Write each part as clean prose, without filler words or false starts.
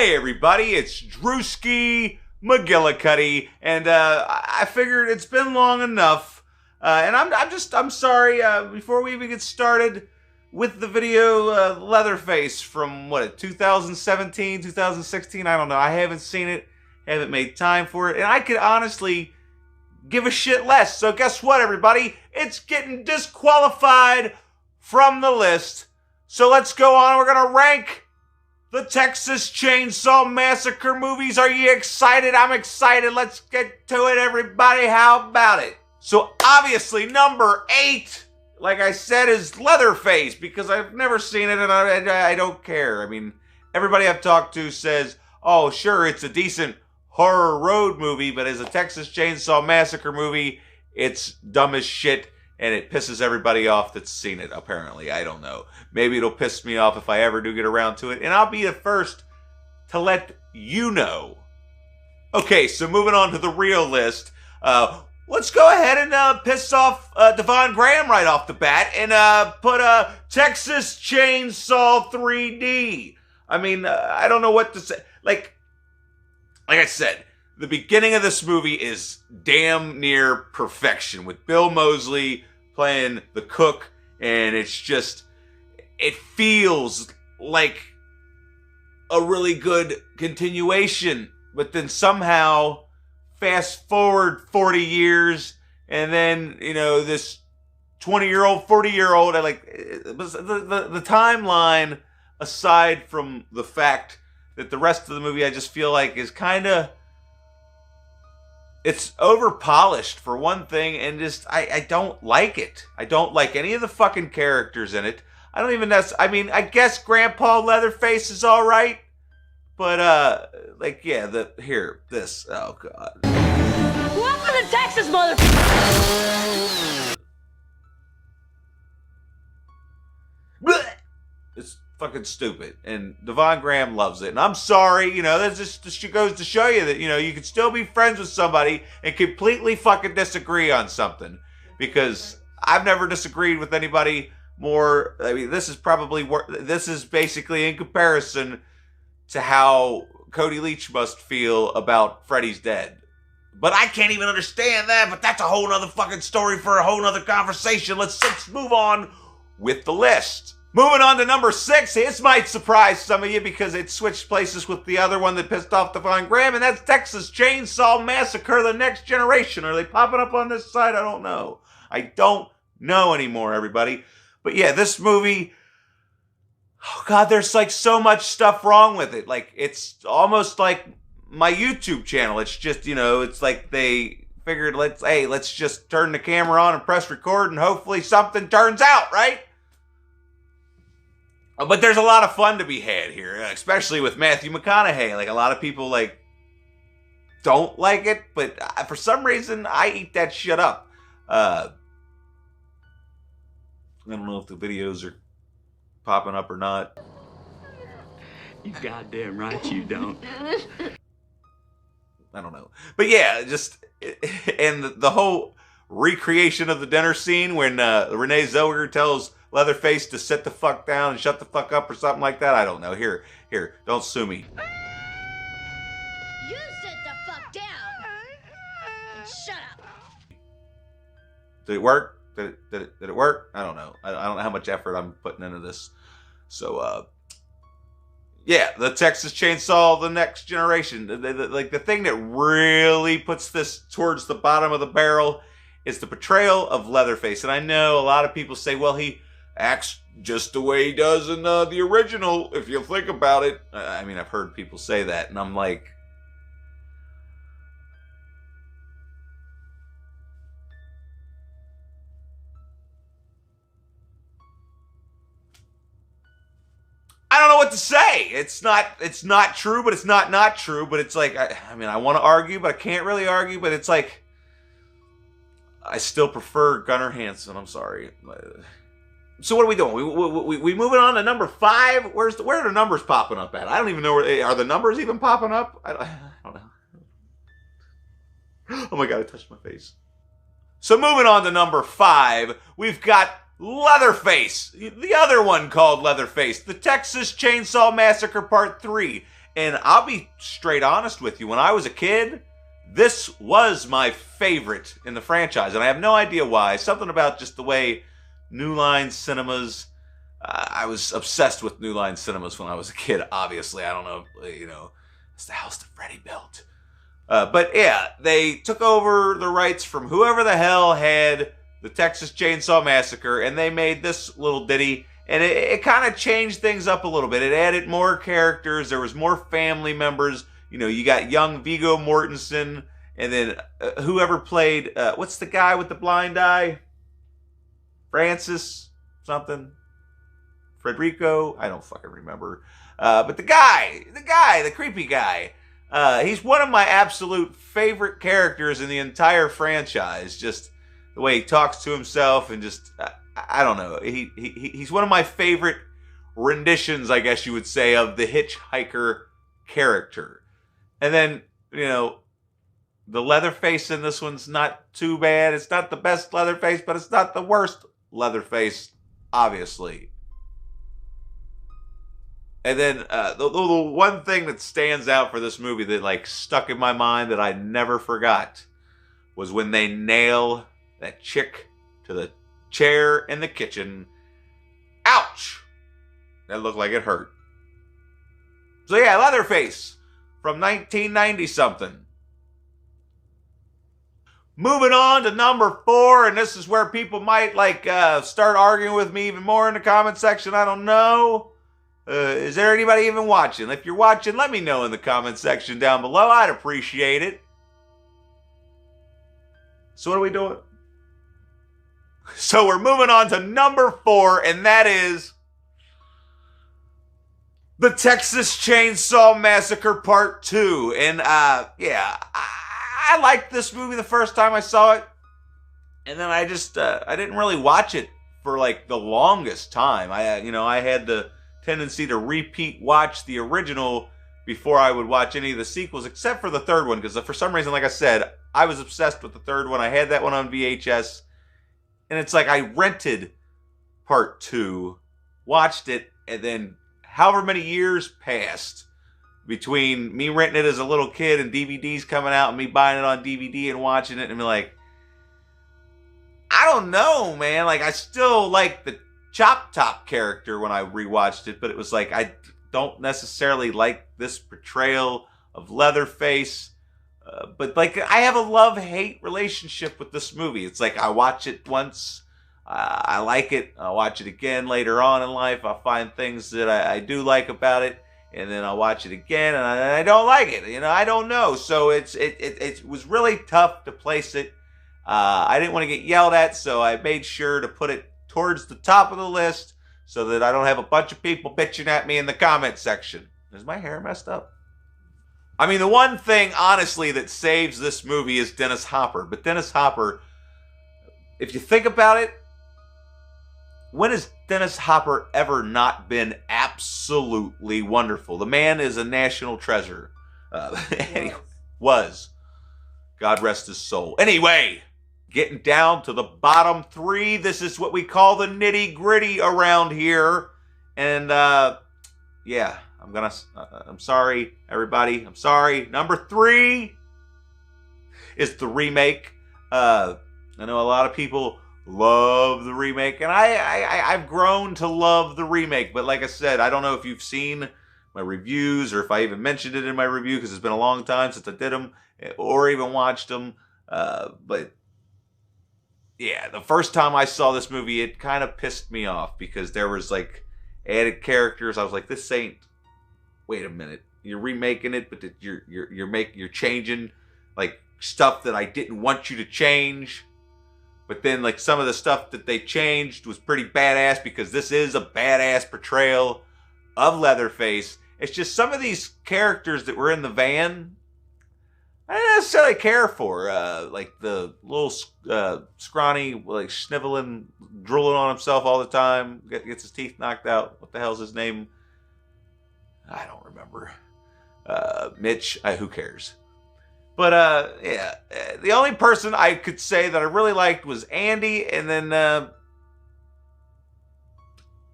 Hey everybody, it's Drewski McGillicuddy, and I figured it's been long enough, and I'm sorry, before we even get started with the video, Leatherface from, 2017, 2016, I don't know, I haven't seen it, haven't made time for it, and I could honestly give a shit less, so guess what everybody, it's getting disqualified from the list, so let's go on, we're gonna rank the Texas Chainsaw Massacre movies. Are you excited? I'm excited. Let's get to it, everybody. How about it? So obviously, number 8, like I said, is Leatherface, because I've never seen it and I don't care. I mean, everybody I've talked to says, oh, sure, it's a decent horror road movie, but as a Texas Chainsaw Massacre movie, it's dumb as shit. And it pisses everybody off that's seen it, apparently. I don't know. Maybe it'll piss me off if I ever do get around to it. And I'll be the first to let you know. Okay, so moving on to the real list. Let's go ahead and piss off Devon Graham right off the bat. And put Texas Chainsaw 3D. I mean, I don't know what to say. Like I said, the beginning of this movie is damn near perfection with Bill Moseley playing the cook, and it feels like a really good continuation, but then somehow fast forward 40 years, and then, you know, this 20-year-old, 40-year-old, the timeline, aside from the fact that the rest of the movie I just feel like is kind of, it's over-polished for one thing, and just, I don't like it. I don't like any of the fucking characters in it. I don't even I mean, I guess Grandpa Leatherface is alright, but, yeah, this, oh god. Welcome to Texas, motherfucker! It's fucking stupid, and Devon Graham loves it, and I'm sorry, you know, that just goes to show you that, you know, you can still be friends with somebody and completely fucking disagree on something, because I've never disagreed with anybody more. I mean, this is basically in comparison to how Cody Leach must feel about Freddy's Dead. But I can't even understand that, but that's a whole nother fucking story for a whole nother conversation. Let's move on with the list. Moving on to number 6, this might surprise some of you because it switched places with the other one that pissed off Devon Graham, and that's Texas Chainsaw Massacre: The Next Generation. Are they popping up on this side? I don't know. I don't know anymore, everybody. But yeah, this movie, oh god, there's like so much stuff wrong with it. Like, it's almost like my YouTube channel. It's just, you know, it's like they figured, let's just turn the camera on and press record and hopefully something turns out, right? But there's a lot of fun to be had here, especially with Matthew McConaughey. Like, a lot of people, like, don't like it, but for some reason, I eat that shit up. I don't know if the videos are popping up or not. You goddamn right you don't. I don't know. But yeah, and the whole recreation of the dinner scene when Renee Zellweger tells Leatherface to sit the fuck down and shut the fuck up or something like that. I don't know. Here, don't sue me. You sit the fuck down and shut up. Did it work? Did it work? I don't know. I don't know how much effort I'm putting into this. So, yeah, the Texas Chainsaw, The Next Generation. Like, the thing that really puts this towards the bottom of the barrel is the portrayal of Leatherface. And I know a lot of people say, well, he acts just the way he does in the original, if you think about it. I mean, I've heard people say that, and I'm like, I don't know what to say. It's not true, but it's not true. But it's like, I mean, I want to argue, but I can't really argue. But it's like, I still prefer Gunnar Hansen. I'm sorry. So what are we doing? We moving on to number 5? Where are the numbers popping up at? I don't even know are the numbers even popping up? I don't know. Oh my god, I touched my face. So moving on to number 5, we've got Leatherface, the other one called Leatherface, the Texas Chainsaw Massacre Part 3. And I'll be straight honest with you. When I was a kid, this was my favorite in the franchise. And I have no idea why. Something about just the way New Line Cinemas... I was obsessed with New Line Cinemas when I was a kid, obviously. I don't know, it's the house that Freddie built. But yeah, they took over the rights from whoever the hell had the Texas Chainsaw Massacre, and they made this little ditty, and it kind of changed things up a little bit. It added more characters. There was more family members. You got young Viggo Mortensen, and then whoever played, what's the guy with the blind eye? Francis something? Federico? I don't fucking remember. But the creepy guy. He's one of my absolute favorite characters in the entire franchise. Just the way he talks to himself and just, I don't know. He's one of my favorite renditions, I guess you would say, of the hitchhiker character. And then, the Leatherface in this one's not too bad. It's not the best Leatherface, but it's not the worst Leatherface, obviously. And then the one thing that stands out for this movie that stuck in my mind that I never forgot was when they nail that chick to the chair in the kitchen. Ouch! That looked like it hurt. So yeah, Leatherface from 1990 something. Moving on to number 4, and this is where people might start arguing with me even more in the comment section. I don't know. Is there anybody even watching? If you're watching, let me know in the comment section down below. I'd appreciate it. So what are we doing? So we're moving on to number 4, and that is the Texas Chainsaw Massacre Part 2. And yeah, I liked this movie the first time I saw it. And then I just, I didn't really watch it for the longest time. I had the tendency to repeat watch the original before I would watch any of the sequels, except for the third one, because for some reason, like I said, I was obsessed with the third one. I had that one on VHS, and it's like I rented Part 2, watched it, and then however many years passed between me renting it as a little kid and DVDs coming out and me buying it on DVD and watching it and be like, I don't know, man. I still like the Chop Top character when I rewatched it, but it was I don't necessarily like this portrayal of Leatherface. But I have a love-hate relationship with this movie. It's I watch it once, I like it. I'll watch it again later on in life. I'll find things that I do like about it, and then I'll watch it again, and I don't like it. I don't know. So it was really tough to place it. I didn't want to get yelled at, so I made sure to put it towards the top of the list so that I don't have a bunch of people bitching at me in the comment section. Is my hair messed up? I mean, the one thing, honestly, that saves this movie is Dennis Hopper. But Dennis Hopper, if you think about it, when has Dennis Hopper ever not been absolutely wonderful? The man is a national treasure. Anyway, was. God rest his soul. Anyway, getting down to the bottom 3. This is what we call the nitty-gritty around here. And, yeah, I'm sorry, everybody. I'm sorry. Number 3 is the remake. I know a lot of people love the remake, and I've grown to love the remake. But like I said, I don't know if you've seen my reviews or if I even mentioned it in my review, because it's been a long time since I did them or even watched them. But yeah, the first time I saw this movie, it kind of pissed me off because there was added characters. I was like, this ain't. Wait a minute, you're remaking it, but you're changing stuff that I didn't want you to change. But then some of the stuff that they changed was pretty badass, because this is a badass portrayal of Leatherface. It's just some of these characters that were in the van, I didn't necessarily care for. The little scrawny, sniveling, drooling on himself all the time, gets his teeth knocked out. What the hell's his name? I don't remember. Mitch, who cares? But, yeah, the only person I could say that I really liked was Andy, and then, I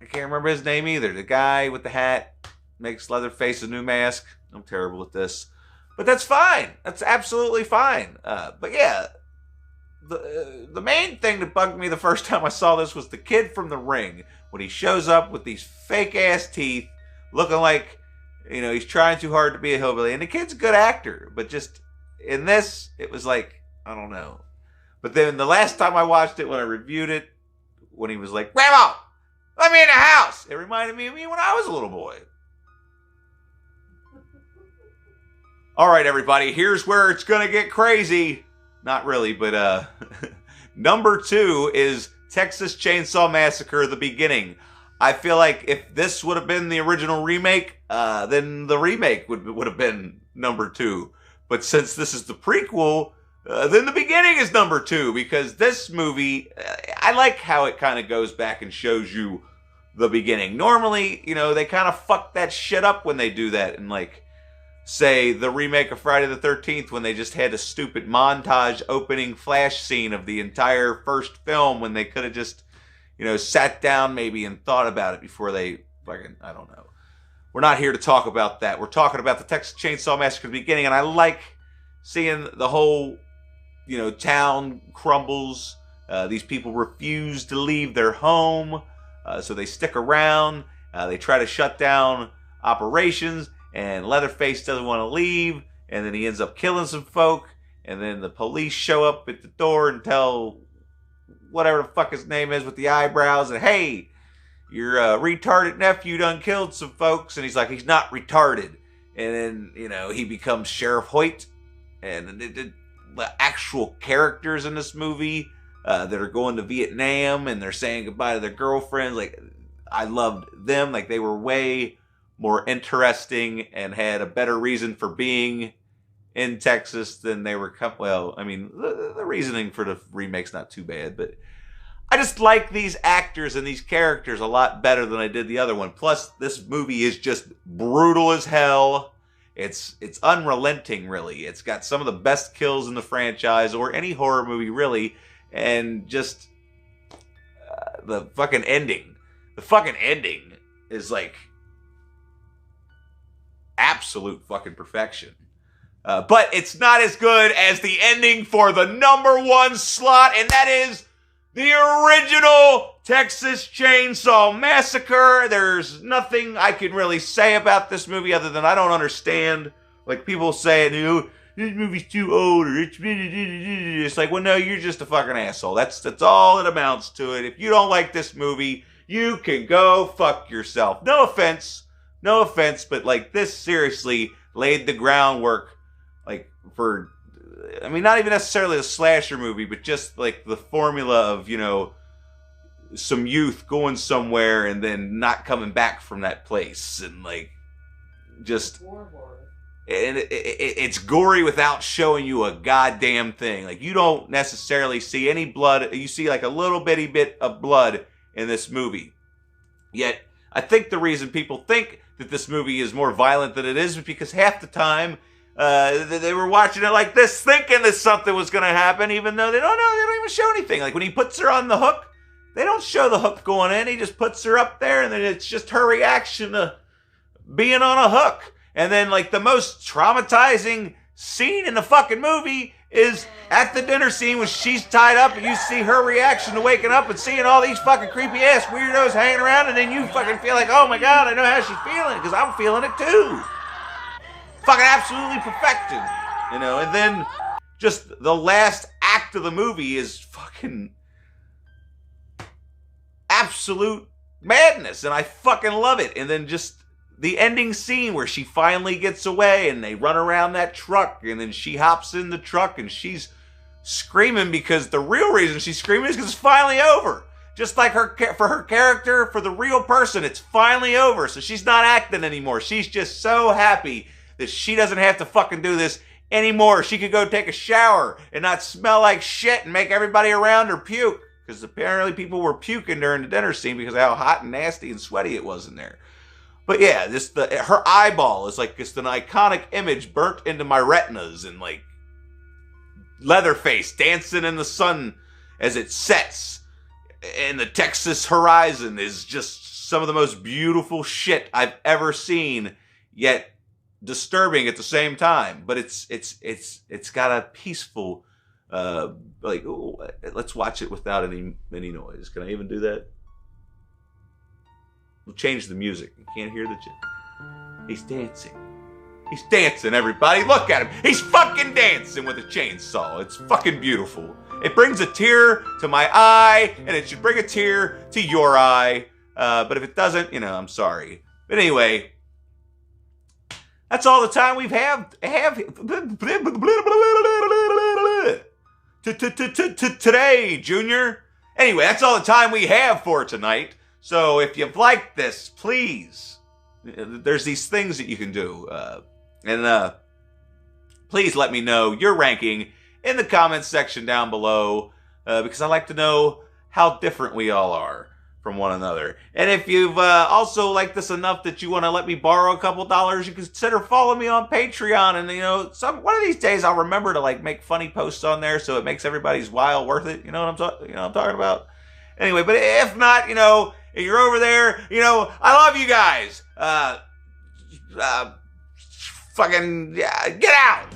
can't remember his name either. The guy with the hat. makes Leatherface a new mask. I'm terrible at this. But that's fine. That's absolutely fine. But yeah, the main thing that bugged me the first time I saw this was the kid from The Ring. When he shows up with these fake-ass teeth, looking like, you know, he's trying too hard to be a hillbilly. And the kid's a good actor. But just in this, it was like, I don't know. But then the last time I watched it, when I reviewed it, when he was like, Grandma, let me in the house. It reminded me of me when I was a little boy. All right, everybody, here's where it's going to get crazy. Not really, but number 2 is Texas Chainsaw Massacre, The Beginning. I feel like if this would have been the original remake, then the remake would have been number 2. But since this is the prequel, then The Beginning is number 2, because this movie, I like how it kind of goes back and shows you the beginning. Normally, you know, they kind of fuck that shit up when they do that, and like, say, the remake of Friday the 13th, when they just had a stupid montage opening flash scene of the entire first film, when they could have just, you know, sat down maybe and thought about it before they fucking, I don't know. We're not here to talk about that. We're talking about the Texas Chainsaw Massacre at the beginning, and I like seeing the whole, you know, town crumbles. These people refuse to leave their home, so they stick around. They try to shut down operations, and Leatherface doesn't want to leave, and then he ends up killing some folk, and then the police show up at the door and tell whatever the fuck his name is with the eyebrows, and hey, your retarded nephew done killed some folks, and he's like, he's not retarded. And then, you know, he becomes Sheriff Hoyt, and the actual characters in this movie that are going to Vietnam, and they're saying goodbye to their girlfriends, like, I loved them. Like, they were way more interesting and had a better reason for being in Texas than they were. Well, I mean, the reasoning for the remake's not too bad, but I just like these actors and these characters a lot better than I did the other one. Plus, this movie is just brutal as hell. It's unrelenting, really. It's got some of the best kills in the franchise, or any horror movie, really. And just the fucking ending. The fucking ending is like absolute fucking perfection. But it's not as good as the ending for the number 1 slot, and that is the original Texas Chainsaw Massacre. There's nothing I can really say about this movie other than I don't understand. Like, people saying, you know, this movie's too old, or it's like, well, no, you're just a fucking asshole. That's all it amounts to it. If you don't like this movie, you can go fuck yourself. No offense, but like, this seriously laid the groundwork, like, for, I mean, not even necessarily a slasher movie, but just like the formula of, you know, some youth going somewhere and then not coming back from that place, and like, just, and it's gory without showing you a goddamn thing. Like, you don't necessarily see any blood. You see like a little bitty bit of blood in this movie. Yet, I think the reason people think that this movie is more violent than it is because half the time they were watching it like this, thinking that something was going to happen, even though they don't know. They don't even show anything. Like, when he puts her on the hook, they don't show the hook going in. He just puts her up there, and then it's just her reaction to being on a hook. And then, like, the most traumatizing scene in the fucking movie is at the dinner scene when she's tied up, and you see her reaction to waking up and seeing all these fucking creepy ass weirdos hanging around, and then you fucking feel like, oh my god, I know how she's feeling, because I'm feeling it too. Fucking absolutely perfected, you know. And then just the last act of the movie is fucking absolute madness, and I fucking love it. And then just the ending scene where she finally gets away and they run around that truck, and then she hops in the truck and she's screaming, because the real reason she's screaming is because it's finally over. Just like for her character, for the real person, it's finally over. So she's not acting anymore. She's just so happy that she doesn't have to fucking do this anymore. She could go take a shower and not smell like shit and make everybody around her puke. Because apparently people were puking during the dinner scene because of how hot and nasty and sweaty it was in there. But yeah, her eyeball is like just an iconic image burnt into my retinas, and like Leatherface dancing in the sun as it sets. and the Texas horizon is just some of the most beautiful shit I've ever seen, yet disturbing at the same time. But it's got a peaceful, let's watch it without any noise. Can I even do that? We'll change the music. You can't hear the He's dancing. He's dancing, everybody. Look at him. He's fucking dancing with a chainsaw. It's fucking beautiful. It brings a tear to my eye, and it should bring a tear to your eye. But if it doesn't, I'm sorry. But anyway, that's all the time we have today, Junior. Anyway, that's all the time we have for tonight. So if you've liked this, please, there's these things that you can do. And please let me know your ranking in the comments section down below, because I like to know how different we all are from one another. And if you've also liked this enough that you want to let me borrow a couple dollars, you can consider following me on Patreon. And one of these days I'll remember to make funny posts on there so it makes everybody's while worth it. You know what I'm talking about? Anyway, but if not, if you're over there, I love you guys. Fucking get out.